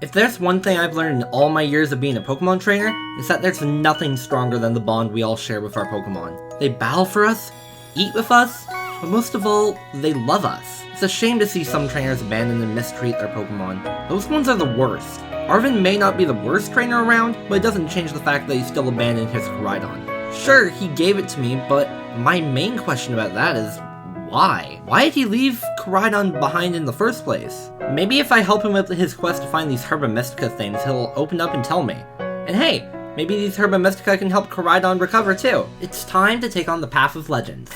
If there's one thing I've learned in all my years of being a Pokemon trainer, it's that there's nothing stronger than the bond we all share with our Pokemon. They battle for us, eat with us, but most of all, they love us. It's a shame to see some trainers abandon and mistreat their Pokemon. Those ones are the worst. Arven may not be the worst trainer around, but it doesn't change the fact that he still abandoned his Koraidon. Sure, he gave it to me, but my main question about that is, why? Why did he leave Koraidon behind in the first place? Maybe if I help him with his quest to find these Herba Mystica things, he'll open up and tell me. And hey, maybe these Herba Mystica can help Koraidon recover too. It's time to take on the Path of Legends.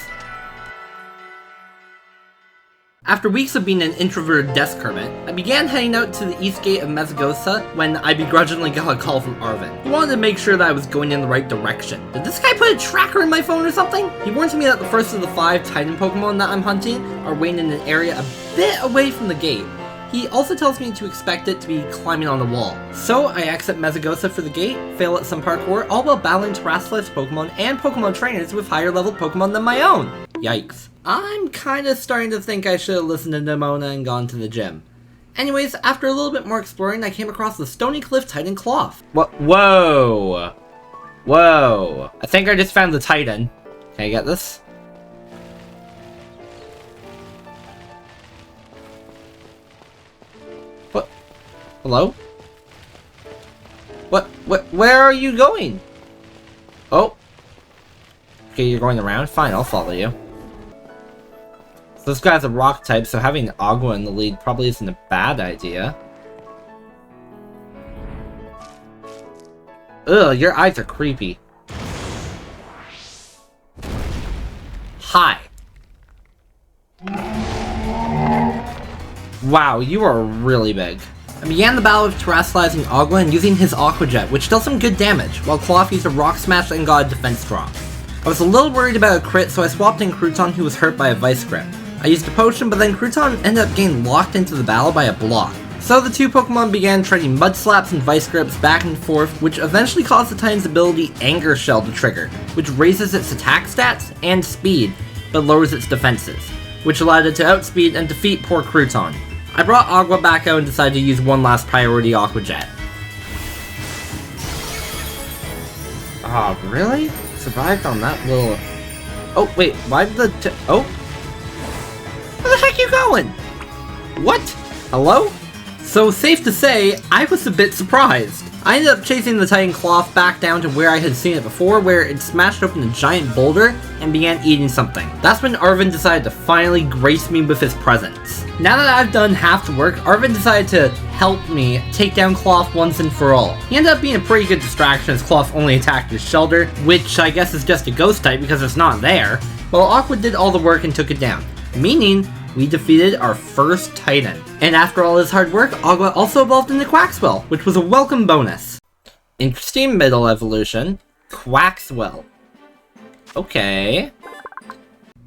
After weeks of being an introverted desk hermit, I began heading out to the east gate of Mesagosa when I begrudgingly got a call from Arven. He wanted to make sure that I was going in the right direction. Did this guy put a tracker in my phone or something? He warns me that the first of the 5 Titan Pokemon that I'm hunting are waiting in an area a bit away from the gate. He also tells me to expect it to be climbing on the wall. So I exit Mesagosa for the gate, fail at some parkour, all while battling Terrasilish Pokemon and Pokemon trainers with higher level Pokemon than my own. Yikes. I'm kinda starting to think I should have listened to Nimona and gone to the gym. Anyways, after a little bit more exploring, I came across the Stony Cliff Titan Cloth. What? Whoa! Whoa! I think I just found the Titan. Can I get this? What? Hello? What? Where are you going? Oh. Okay, you're going around? Fine, I'll follow you. So this guy's a rock type, so having Agua in the lead probably isn't a bad idea. Ugh, your eyes are creepy. Hi. Wow, you are really big. I began the battle with terrestrializing Agua and using his Aqua Jet, which dealt some good damage, while Cloth used a Rock Smash and got a defense drop. I was a little worried about a crit, so I swapped in Crouton, who was hurt by a Vice Grip. I used a potion, but then Crouton ended up getting locked into the battle by a block. So the two Pokemon began trading Mud Slaps and Vice Grips back and forth, which eventually caused the Titan's ability Anger Shell to trigger, which raises its attack stats and speed, but lowers its defenses, which allowed it to outspeed and defeat poor Crouton. I brought Agua back out and decided to use one last priority Aqua Jet. Ah, really? Survived on that little... Oh, wait, why did the... Oh? Where the heck are you going? What? Hello? So, safe to say, I was a bit surprised. I ended up chasing the Titan Cloth back down to where I had seen it before, where it smashed open a giant boulder and began eating something. That's when Arven decided to finally grace me with his presence. Now that I've done half the work, Arven decided to help me take down Cloth once and for all. He ended up being a pretty good distraction as Cloth only attacked his shoulder, which I guess is just a ghost type because it's not there, while Aqua did all the work and took it down. Meaning, we defeated our first Titan. And after all his hard work, Agua also evolved into Quaxwell, which was a welcome bonus. Interesting middle evolution. Quaxwell. Okay.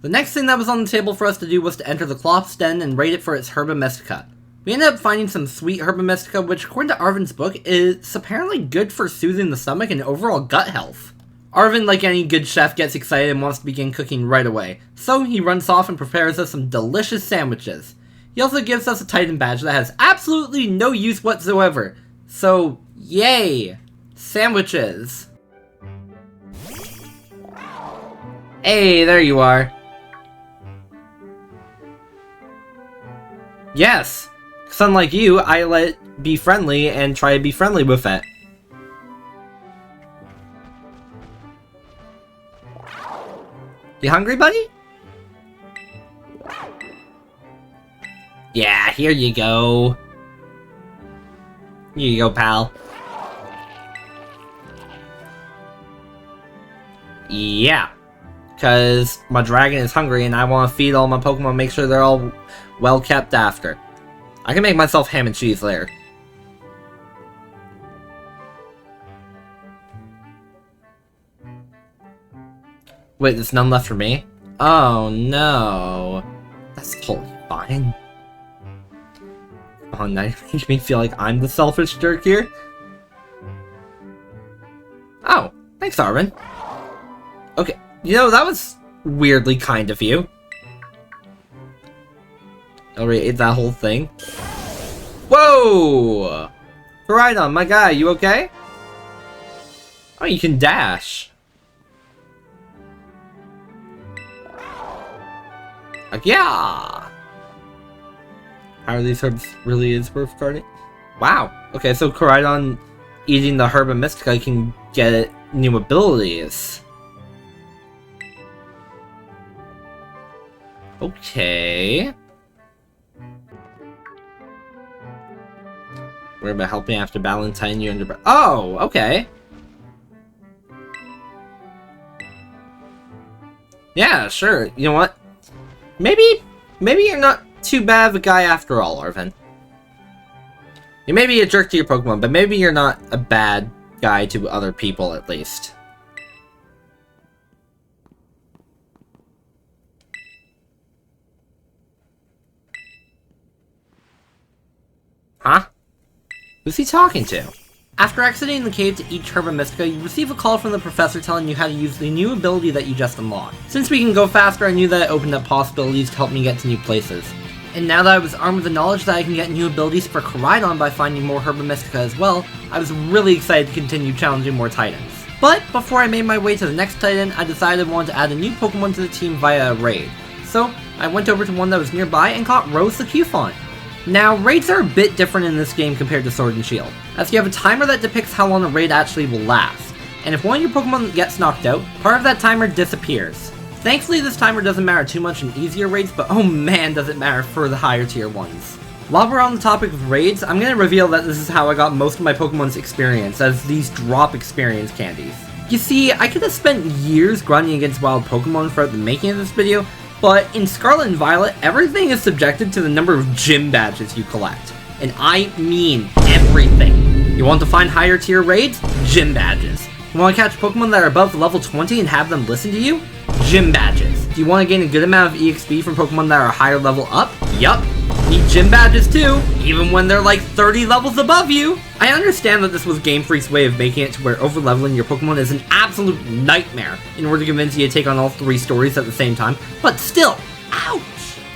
The next thing that was on the table for us to do was to enter the Cloth's den and raid it for its Herba Mystica. We ended up finding some sweet Herba Mystica, which according to Arven's book, is apparently good for soothing the stomach and overall gut health. Arven, like any good chef, gets excited and wants to begin cooking right away, so he runs off and prepares us some delicious sandwiches. He also gives us a Titan badge that has absolutely no use whatsoever, so yay! Sandwiches! Hey, there you are. Yes! 'Cause unlike you, I let it be friendly and try to be friendly with it. You hungry, buddy? Yeah, here you go. Here you go, pal. Yeah. Because my dragon is hungry and I want to feed all my Pokemon, make sure they're all well kept after. I can make myself ham and cheese later. Wait, there's none left for me? Oh no. That's totally fine. Oh, now you make me feel like I'm the selfish jerk here. Oh, thanks, Arven. Okay, you know, that was weirdly kind of you. Already ate that whole thing. Whoa! Koraidon, my guy, you okay? Oh, you can dash. Yeah! How are these herbs really is worth guarding? Wow. Okay, so Koraidon eating the herb of Mystica can get new abilities. Okay. Worry about helping after battling tying you under. Oh, okay. Yeah, sure. You know what? Maybe you're not too bad of a guy after all, Arven. You may be a jerk to your Pokemon, but maybe you're not a bad guy to other people, at least. Huh? Who's he talking to? After exiting the cave to eat Herba Mystica, you receive a call from the professor telling you how to use the new ability that you just unlocked. Since we can go faster, I knew that it opened up possibilities to help me get to new places. And now that I was armed with the knowledge that I can get new abilities for Koraidon by finding more Herba Mystica as well, I was really excited to continue challenging more Titans. But before I made my way to the next Titan, I decided I wanted to add a new Pokemon to the team via a raid. So I went over to one that was nearby and caught Rose the Cufant. Now, raids are a bit different in this game compared to Sword and Shield, as you have a timer that depicts how long a raid actually will last, and if one of your Pokemon gets knocked out, part of that timer disappears. Thankfully, this timer doesn't matter too much in easier raids, but oh man does it matter for the higher tier ones. While we're on the topic of raids, I'm going to reveal that this is how I got most of my Pokemon's experience, as these drop experience candies. You see, I could have spent years grinding against wild Pokemon throughout the making of this video, but in Scarlet and Violet, everything is subjected to the number of gym badges you collect. And I mean everything. You want to find higher tier raids? Gym badges. You want to catch Pokemon that are above level 20 and have them listen to you? Gym badges. Do you want to gain a good amount of EXP from Pokemon that are higher level up? Yup. Need gym badges too, even when they're like 30 levels above you. I understand that this was Game Freak's way of making it to where over-leveling your Pokemon is an absolute nightmare in order to convince you to take on all 3 stories at the same time, but still, ouch!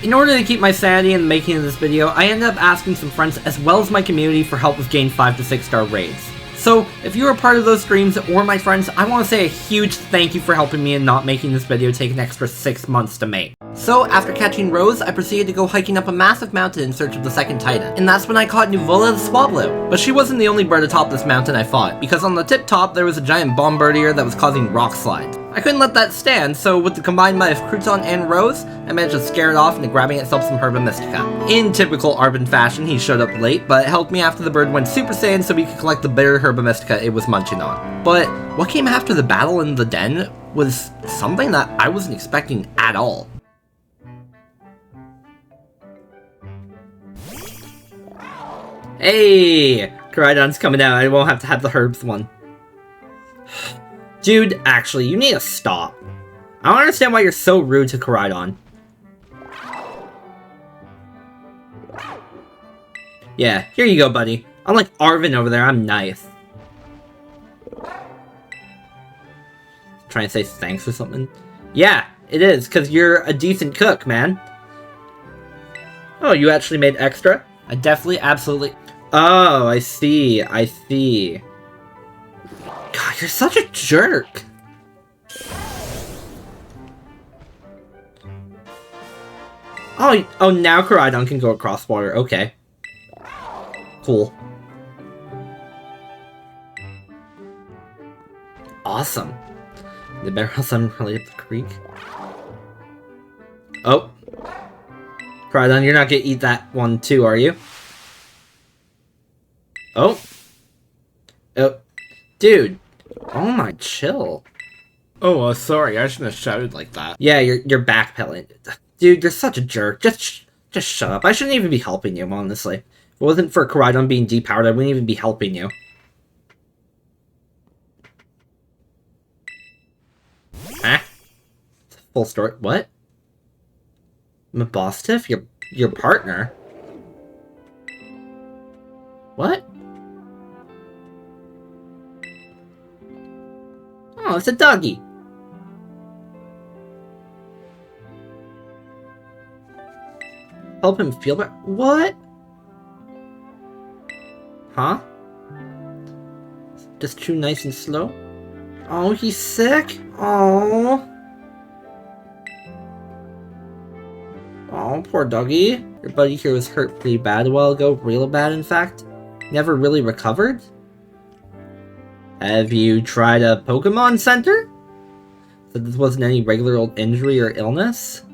In order to keep my sanity in the making of this video, I ended up asking some friends as well as my community for help with getting 5 to 6 star raids. So, if you are part of those streams or my friends, I want to say a huge thank you for helping me in not making this video take an extra 6 months to make. So, after catching Rose, I proceeded to go hiking up a massive mountain in search of the second Titan, and that's when I caught Nuvola the Swablu. But she wasn't the only bird atop this mountain I fought, because on the tip top there was a giant bombardier that was causing rock slides. I couldn't let that stand, so with the combined might of Crouton and Rose, I managed to scare it off into grabbing itself some Herba Mystica. In typical Arben fashion, he showed up late, but helped me after the bird went Super Saiyan so we could collect the bitter Herba Mystica it was munching on. But what came after the battle in the den was something that I wasn't expecting at all. Hey! Koraidon's coming out, I won't have to have the herbs one. Dude, actually, you need to stop. I don't understand why you're so rude to Koraidon. Yeah, here you go, buddy. Unlike Arven over there, I'm nice. Trying to say thanks or something? Yeah, it is, because you're a decent cook, man. Oh, you actually made extra? I definitely, absolutely... Oh, I see, I see. God, you're such a jerk! Oh, now Koraidon can go across water, okay. Cool. Awesome. The barrels I'm really up the creek. Oh. Koraidon, you're not gonna eat that one too, are you? Oh. Oh. Dude. Oh my, chill. Oh, sorry, I shouldn't have shouted like that. Yeah, you're backpedaling. Dude, you're such a jerk. Just shut up. I shouldn't even be helping you, honestly. If it wasn't for Koraidon being depowered, I wouldn't even be helping you. Huh? Full story. What? Mabostif? Your partner? What? Oh, it's a doggy. Help him feel better? What? Huh? Just chew nice and slow. Oh, he's sick? Oh. Oh, poor doggy. Your buddy here was hurt pretty bad a while ago. Real bad, in fact. Never really recovered? Have you tried a Pokemon Center? So this wasn't any regular old injury or illness?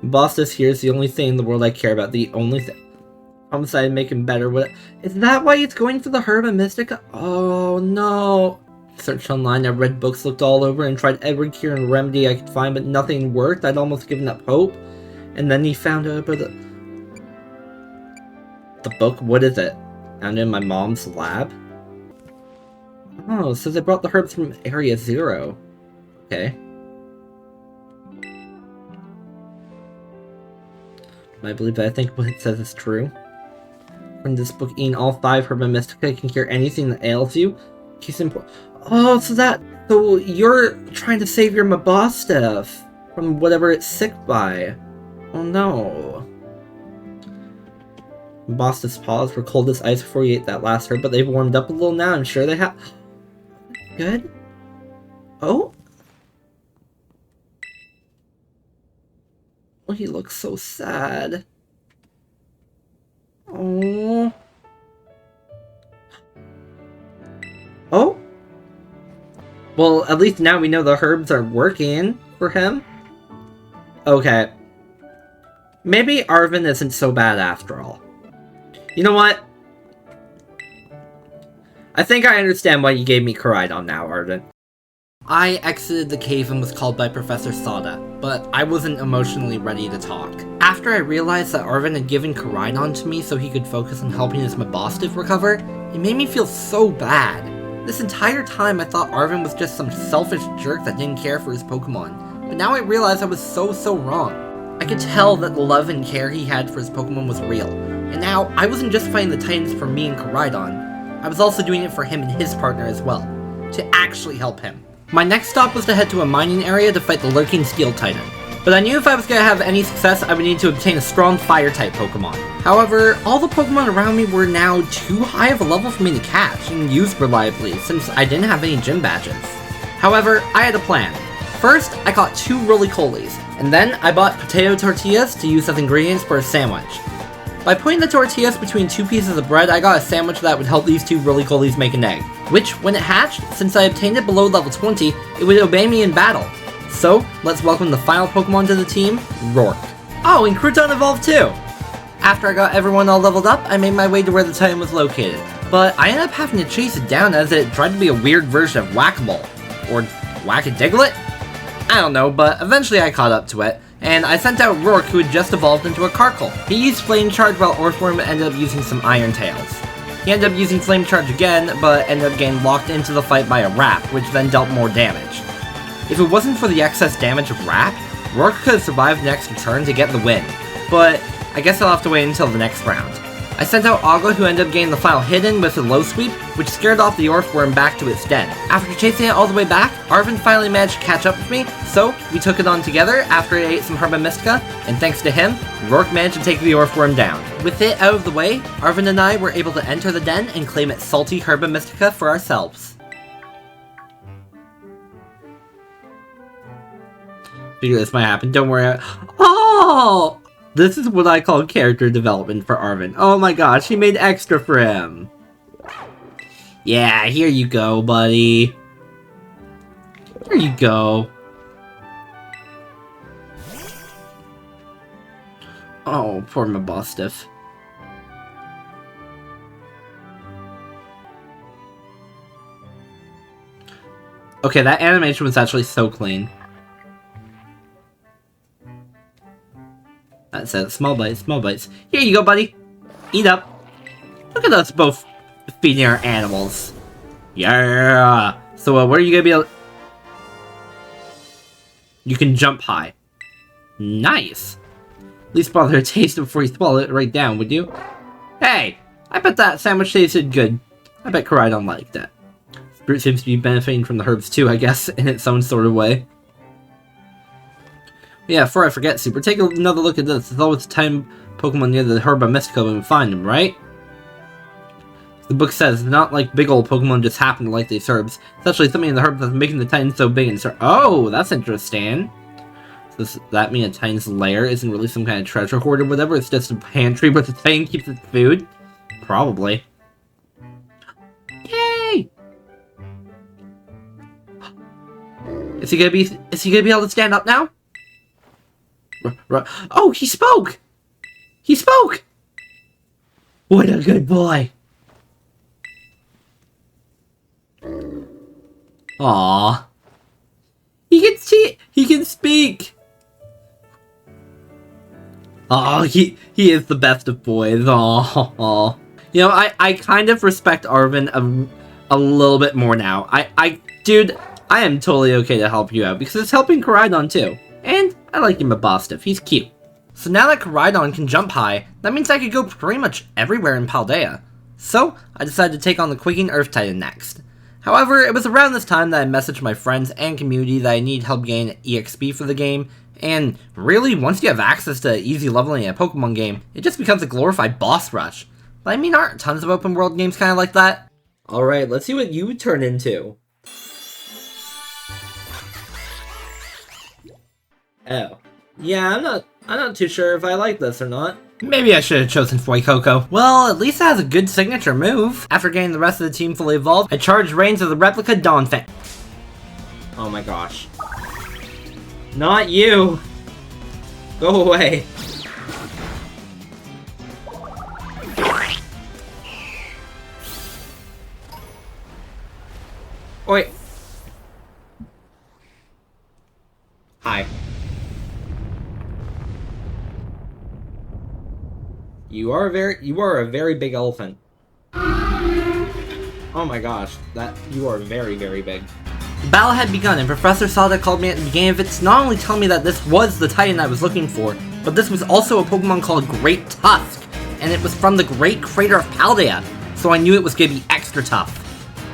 Bostis here is the only thing in the world I care about. The only thing. Promise I'd make him better. What? Is that why he's going for the Herba Mystica? Oh no. Searched online, I read books, looked all over, and tried every cure and remedy I could find, but nothing worked. I'd almost given up hope. And then he found out about the book. What is it? Found in my mom's lab? Oh, so they brought the herbs from Area 0. Okay. I believe that I think what it says is true. From this book, eating all 5 Herba Mystica can cure anything that ails you. Case in point. Oh, so you're trying to save your Mabostiff from whatever it's sick by. Oh no. Mabostiff's paws were cold as ice before you ate that last herb, but they've warmed up a little now. I'm sure they have. Good. Oh. Oh, he looks so sad. Oh. Oh. Well, at least now we know the herbs are working for him. Okay. Maybe Arven isn't so bad after all. You know what? I think I understand why you gave me Koraidon now, Arven. I exited the cave and was called by Professor Sada, but I wasn't emotionally ready to talk. After I realized that Arven had given Koraidon to me so he could focus on helping his Mabostiff recover, it made me feel so bad. This entire time I thought Arven was just some selfish jerk that didn't care for his Pokemon, but now I realize I was so wrong. I could tell that the love and care he had for his Pokemon was real, and now I wasn't just fighting the Titans for me and Koraidon, I was also doing it for him and his partner as well, to actually help him. My next stop was to head to a mining area to fight the lurking Steel Titan, but I knew if I was going to have any success I would need to obtain a strong Fire-type Pokemon. However, all the Pokemon around me were now too high of a level for me to catch and use reliably since I didn't have any gym badges. However, I had a plan. First, I caught 2 roly-colies, and then I bought potato tortillas to use as ingredients for a sandwich. By putting the tortillas between 2 pieces of bread, I got a sandwich that would help these 2 roly-colies make an egg, which, when it hatched, since I obtained it below level 20, it would obey me in battle. So, let's welcome the final Pokemon to the team, Rourke. Oh, and Crouton evolved too! After I got everyone all leveled up, I made my way to where the Titan was located, but I ended up having to chase it down as it tried to be a weird version of Whack-A-Mole. Or Whack-A-Diglett? I don't know, but eventually I caught up to it, and I sent out Rourke, who had just evolved into a Carkle. He used Flame Charge while Earthworm ended up using some Iron Tails. He ended up using Flame Charge again, but ended up getting locked into the fight by a Wrap, which then dealt more damage. If it wasn't for the excess damage of Wrap, Rourke could have survived the next turn to get the win, but I guess I'll have to wait until the next round. I sent out Ogla, who ended up getting the final hit in with a low sweep, which scared off the Earthworm back to its den. After chasing it all the way back, Arven finally managed to catch up with me, so we took it on together after it ate some Herba Mystica, and thanks to him, Rourke managed to take the Earthworm down. With it out of the way, Arven and I were able to enter the den and claim its salty Herba Mystica for ourselves. Figure this might happen, don't worry. Oh! This is what I call character development for Arven. Oh my gosh, he made extra for him. Yeah, here you go, buddy. Here you go. Oh, poor Mabostiff. Okay, that animation was actually so clean. That's it. Small bites, small bites. Here you go, buddy. Eat up. Look at us both feeding our animals. Yeah. So, where are you gonna be able... You can jump high. Nice. At least bother to taste it before you swallow it right down, would you? Hey! I bet that sandwich tasted good. I bet Koraidon liked it. Spirit seems to be benefiting from the herbs too, I guess, in its own sort of way. Yeah, before I forget, Super, take another look at this. There's always a time Pokemon near the Herba Mystica when we find them, right? The book says, not like big old Pokemon just happen to like these herbs. It's actually something in the herb that's making the Titan so big and so— Oh, that's interesting. Does that mean a Titan's lair isn't really some kind of treasure hoard or whatever? It's just a pantry where the Titan keeps its food? Probably. Yay! Is he gonna be able to stand up now? Oh, he spoke! He spoke! What a good boy! Aww. He can speak! Oh, he is the best of boys. Aww. You know, I kind of respect Arven a little bit more now. Dude, I am totally okay to help you out, because it's helping Koraidon too. And I like him a Bostiff, he's cute. So now that Koraidon can jump high, that means I could go pretty much everywhere in Paldea. So, I decided to take on the Quaking Earth Titan next. However, it was around this time that I messaged my friends and community that I need help gain EXP for the game, and really, once you have access to easy leveling in a Pokemon game, it just becomes a glorified boss rush. But I mean, aren't tons of open world games kind of like that? Alright, let's see what you turn into. Oh. Yeah, I'm not too sure if I like this or not. Maybe I should have chosen Fuecoco. Well, at least it has a good signature move. After getting the rest of the team fully evolved, I charged Reigns of the replica Dawnfang. Oh my gosh. Not you! Go away. Wait. Hi. You are a very big elephant. Oh my gosh, you are very, very big. The battle had begun, and Professor Sada called me at the beginning of it to not only tell me that this was the Titan I was looking for, but this was also a Pokemon called Great Tusk, and it was from the Great Crater of Paldea, so I knew it was going to be extra tough.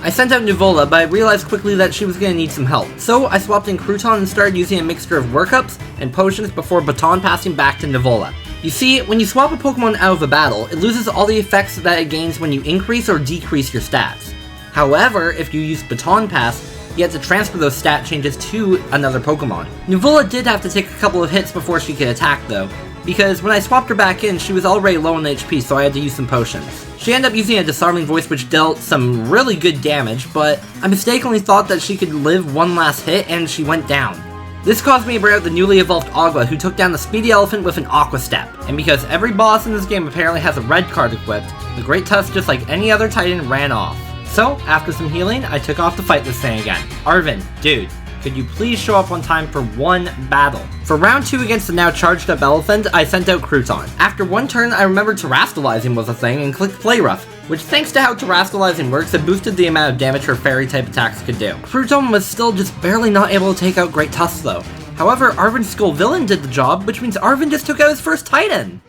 I sent out Nuvola, but I realized quickly that she was going to need some help, so I swapped in Crouton and started using a mixture of workups and potions before baton passing back to Nuvola. You see, when you swap a Pokemon out of a battle, it loses all the effects that it gains when you increase or decrease your stats. However, if you use Baton Pass, you have to transfer those stat changes to another Pokemon. Nuvola did have to take a couple of hits before she could attack though, because when I swapped her back in, she was already low on HP, so I had to use some potions. She ended up using a disarming voice which dealt some really good damage, but I mistakenly thought that she could live one last hit and she went down. This caused me to bring out the newly evolved Agua, who took down the Speedy Elephant with an Aqua Step. And because every boss in this game apparently has a red card equipped, the Great Tusk, just like any other Titan, ran off. So, after some healing, I took off to fight this thing again. Arven, dude, could you please show up on time for one battle? For round 2 against the now charged up elephant, I sent out Crouton. After one turn, I remembered Terrascalizing was a thing and clicked Play Rough, which thanks to how Terrascalizing works, it boosted the amount of damage her fairy type attacks could do. Crouton was still just barely not able to take out Great Tusk though. However, Arven's Skull Villain did the job, which means Arven just took out his first Titan!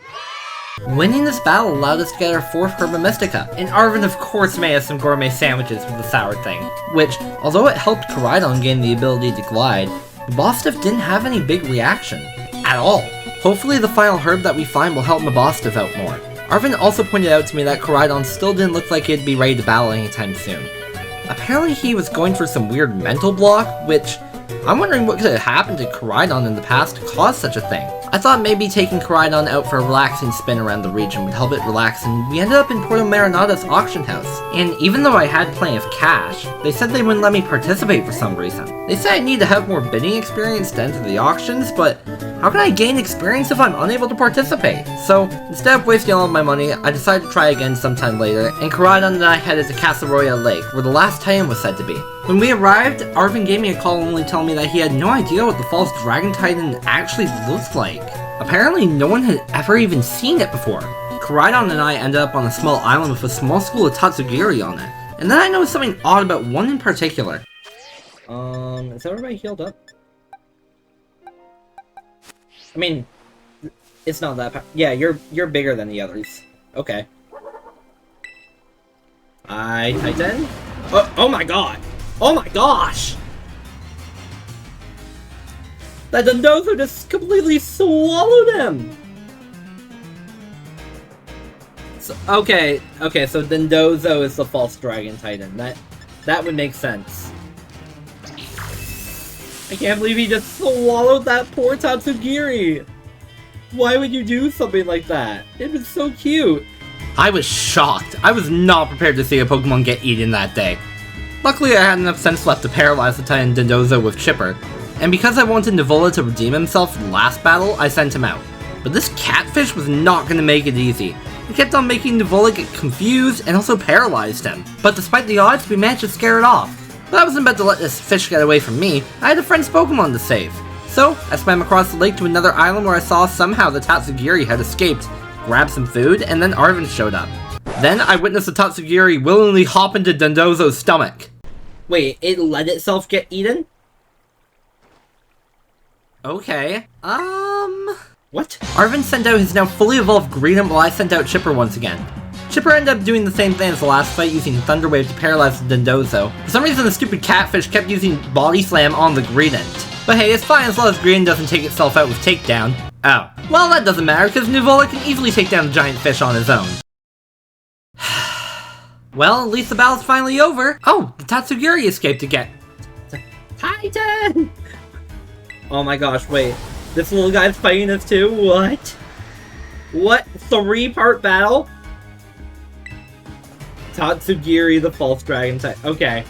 Winning this battle allowed us to get our 4th Herba Mystica, and Arven of course made us some gourmet sandwiches with the sour thing, which, although it helped Koraidon gain the ability to glide, Mabostiff didn't have any big reaction. At all. Hopefully the final herb that we find will help Mabostiff out more. Arven also pointed out to me that Koraidon still didn't look like he'd be ready to battle anytime soon. Apparently he was going for some weird mental block, which I'm wondering what could have happened to Koraidon in the past to cause such a thing. I thought maybe taking Koraidon out for a relaxing spin around the region would help it relax, and we ended up in Puerto Marinada's auction house. And even though I had plenty of cash, they said they wouldn't let me participate for some reason. They said I need to have more bidding experience to enter the auctions, but how can I gain experience if I'm unable to participate? So, instead of wasting all of my money, I decided to try again sometime later, and Koraidon and I headed to Casa Roya Lake, where the last Titan was said to be. When we arrived, Arven gave me a call only telling me that he had no idea what the false Dragon Titan actually looked like. Apparently, no one had ever even seen it before. Koraidon and I ended up on a small island with a small school of Tatsugiri on it, and then I noticed something odd about one in particular. Is everybody healed up? I mean, it's not that yeah, you're bigger than the others. Okay. Hi, Titan. Oh my god! Oh my gosh! That Dondozo just completely swallowed him! So, okay, so Dondozo is the false dragon titan. That would make sense. I can't believe he just swallowed that poor Tatsugiri! Why would you do something like that? It was so cute! I was shocked. I was not prepared to see a Pokemon get eaten that day. Luckily, I had enough sense left to paralyze the Titan Dondozo with Chipper, and because I wanted Nivola to redeem himself from the last battle, I sent him out. But this catfish was not going to make it easy. It kept on making Nivola get confused and also paralyzed him. But despite the odds, we managed to scare it off. But I wasn't about to let this fish get away from me. I had a friend's Pokemon to save. So, I swam across the lake to another island where I saw somehow the Tatsugiri had escaped, grabbed some food, and then Arven showed up. Then I witnessed the Tatsugiri willingly hop into Dondozo's stomach. Wait, it let itself get eaten? Okay, what? Arven sent out his now fully evolved Greedent while I sent out Chipper once again. Chipper ended up doing the same thing as the last fight, using Thunder Wave to paralyze the Dondozo. For some reason, the stupid catfish kept using Body Slam on the Greedent. But hey, it's fine as long as Greedent doesn't take itself out with Takedown. Oh. Well, that doesn't matter, because Nivola can easily take down the giant fish on his own. Well, at least the battle's finally over. Oh, the Tatsugiri escaped again. Titan! Oh my gosh, wait. This little guy's fighting us too? What? What? 3-part battle? Tatsugiri, the false dragon type. Okay.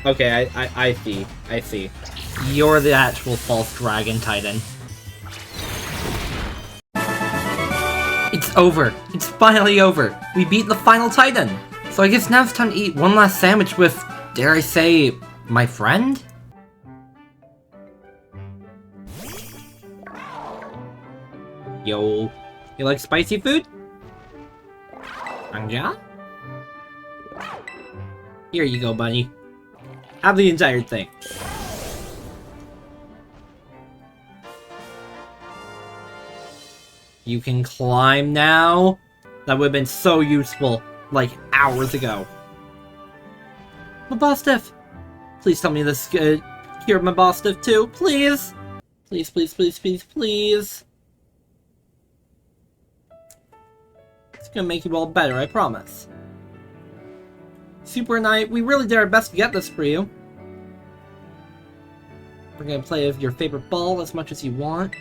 Okay, I see. I see. You're the actual false dragon titan. It's over. It's finally over. We beat the final titan. So I guess now it's time to eat one last sandwich with, dare I say, my friend? Yo, you like spicy food? Anja? Here you go, buddy. Have the entire thing. You can climb now? That would have been so useful, like, hours ago. Mabostiff! Please tell me this could cure Mabostiff too, please? Please, please, please, please, please. It's gonna make you all better, I promise. Super and I, we really did our best to get this for you. We're gonna play with your favorite ball as much as you want.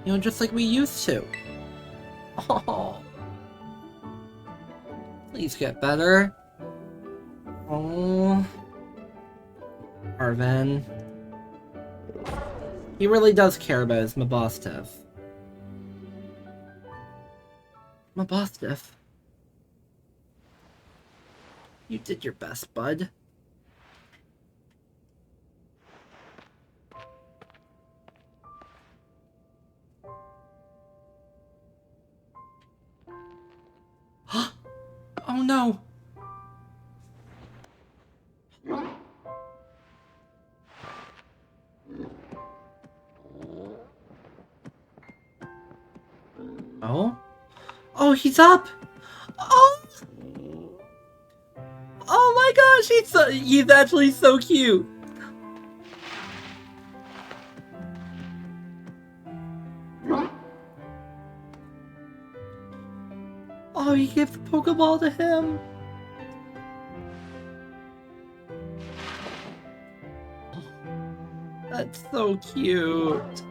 You know, just like we used to. Oh. Please get better. Oh. Arven. He really does care about his Mabostiff. Mabostiff. You did your best, bud. Oh no! Oh? Oh, he's up! Oh! Oh my gosh, he's actually so cute! Oh, he gave the Pokeball to him! That's so cute!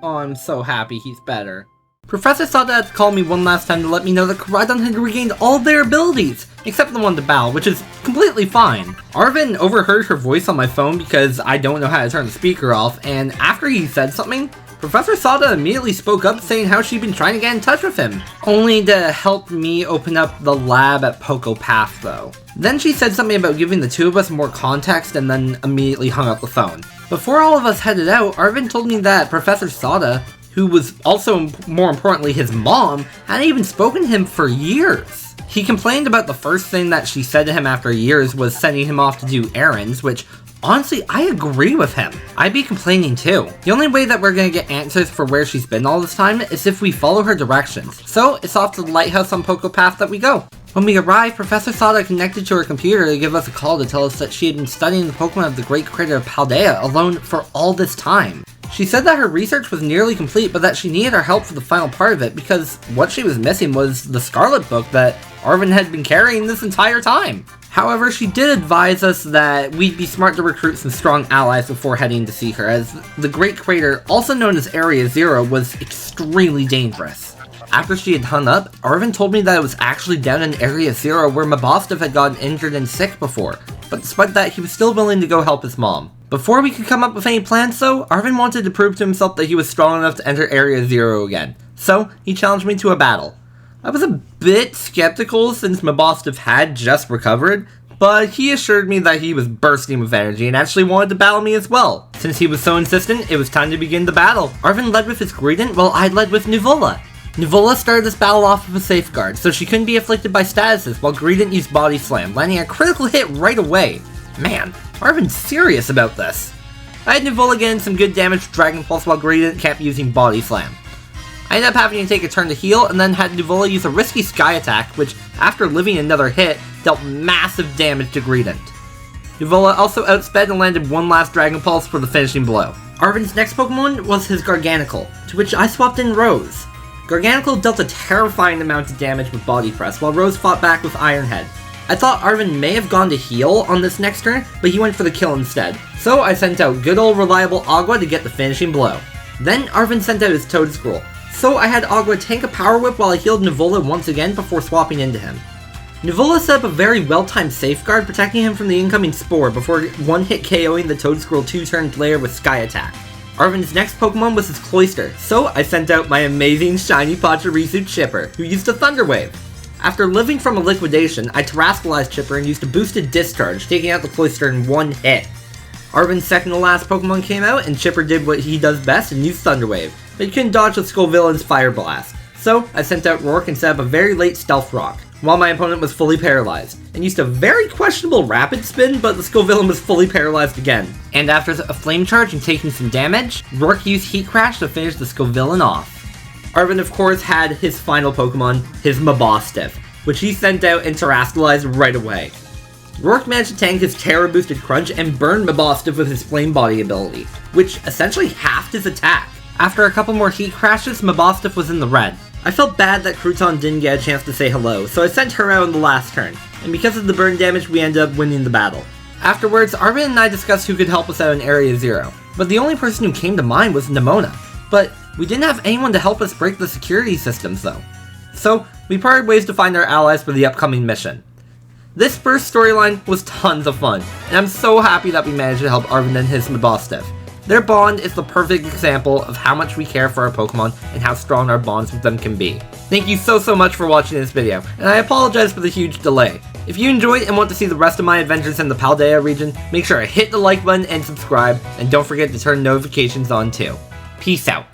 Oh, I'm so happy he's better. Professor Sada had to call me one last time to let me know that Koraidon had regained all their abilities, except the one to battle, which is completely fine. Arven overheard her voice on my phone because I don't know how to turn the speaker off, and after he said something, Professor Sada immediately spoke up saying how she'd been trying to get in touch with him, only to help me open up the lab at Poco Path though. Then she said something about giving the two of us more context and then immediately hung up the phone. Before all of us headed out, Arven told me that Professor Sada, who was also, more importantly, his mom, hadn't even spoken to him for years. He complained about the first thing that she said to him after years was sending him off to do errands, which, honestly, I agree with him. I'd be complaining too. The only way that we're gonna get answers for where she's been all this time is if we follow her directions. So, it's off to the lighthouse on Poco Path that we go. When we arrived, Professor Sada connected to her computer to give us a call to tell us that she had been studying the Pokemon of the Great Crater of Paldea alone for all this time. She said that her research was nearly complete, but that she needed our help for the final part of it because what she was missing was the Scarlet book that Arven had been carrying this entire time. However, she did advise us that we'd be smart to recruit some strong allies before heading to see her, as the Great Crater, also known as Area Zero, was extremely dangerous. After she had hung up, Arven told me that it was actually down in Area Zero where Mabostov had gotten injured and sick before, but despite that, he was still willing to go help his mom. Before we could come up with any plans though, Arven wanted to prove to himself that he was strong enough to enter Area Zero again, so he challenged me to a battle. I was a bit skeptical since Mabostov had just recovered, but he assured me that he was bursting with energy and actually wanted to battle me as well. Since he was so insistent, it was time to begin the battle. Arven led with his Greedent while I led with Nuvola. Nuvola started this battle off with a safeguard, so she couldn't be afflicted by statuses, while Greedent used Body Slam, landing a critical hit right away. Man, Arven's serious about this. I had Nuvola getting some good damage with Dragon Pulse while Greedent kept using Body Slam. I ended up having to take a turn to heal, and then had Nuvola use a risky Sky Attack, which, after living another hit, dealt massive damage to Greedent. Nuvola also outsped and landed one last Dragon Pulse for the finishing blow. Arven's next Pokemon was his Garganacl, to which I swapped in Rose. Garganacl dealt a terrifying amount of damage with Body Press, while Rose fought back with Iron Head. I thought Arven may have gone to heal on this next turn, but he went for the kill instead, so I sent out good old reliable Agua to get the finishing blow. Then Arven sent out his Toedscruel, so I had Agua tank a Power Whip while I healed Nuvola once again before swapping into him. Nuvola set up a very well-timed safeguard protecting him from the incoming Spore before one-hit KOing the Toedscruel 2-turn player with Sky Attack. Arven's next Pokemon was his Cloyster, so I sent out my amazing shiny Pachirisu Chipper, who used a Thunder Wave. After living from a liquidation, I Terrascalized Chipper and used a boosted Discharge, taking out the Cloyster in one hit. Arven's second to last Pokemon came out, and Chipper did what he does best and used Thunder Wave, but he couldn't dodge the Skullvillain's Fire Blast. So I sent out Rourke and set up a very late Stealth Rock, while my opponent was fully paralyzed, and used a very questionable Rapid Spin, but the Skullvillain was fully paralyzed again. And after a Flame Charge and taking some damage, Rourke used Heat Crash to finish the Skullvillain off. Arven of course had his final Pokemon, his Mabostov, which he sent out and Terrascalized right away. Rourke managed to tank his Terra boosted Crunch and burn Mabostov with his Flame Body ability, which essentially halved his attack. After a couple more Heat Crashes, Mabostov was in the red. I felt bad that Crouton didn't get a chance to say hello, so I sent her out in the last turn, and because of the burn damage we ended up winning the battle. Afterwards, Arven and I discussed who could help us out in Area Zero, but the only person who came to mind was Nemona. But we didn't have anyone to help us break the security systems though. So we parted ways to find our allies for the upcoming mission. This first storyline was tons of fun, and I'm so happy that we managed to help Arven and his Mabostov. Their bond is the perfect example of how much we care for our Pokemon and how strong our bonds with them can be. Thank you so much for watching this video, and I apologize for the huge delay. If you enjoyed and want to see the rest of my adventures in the Paldea region, make sure to hit the like button and subscribe, and don't forget to turn notifications on too. Peace out.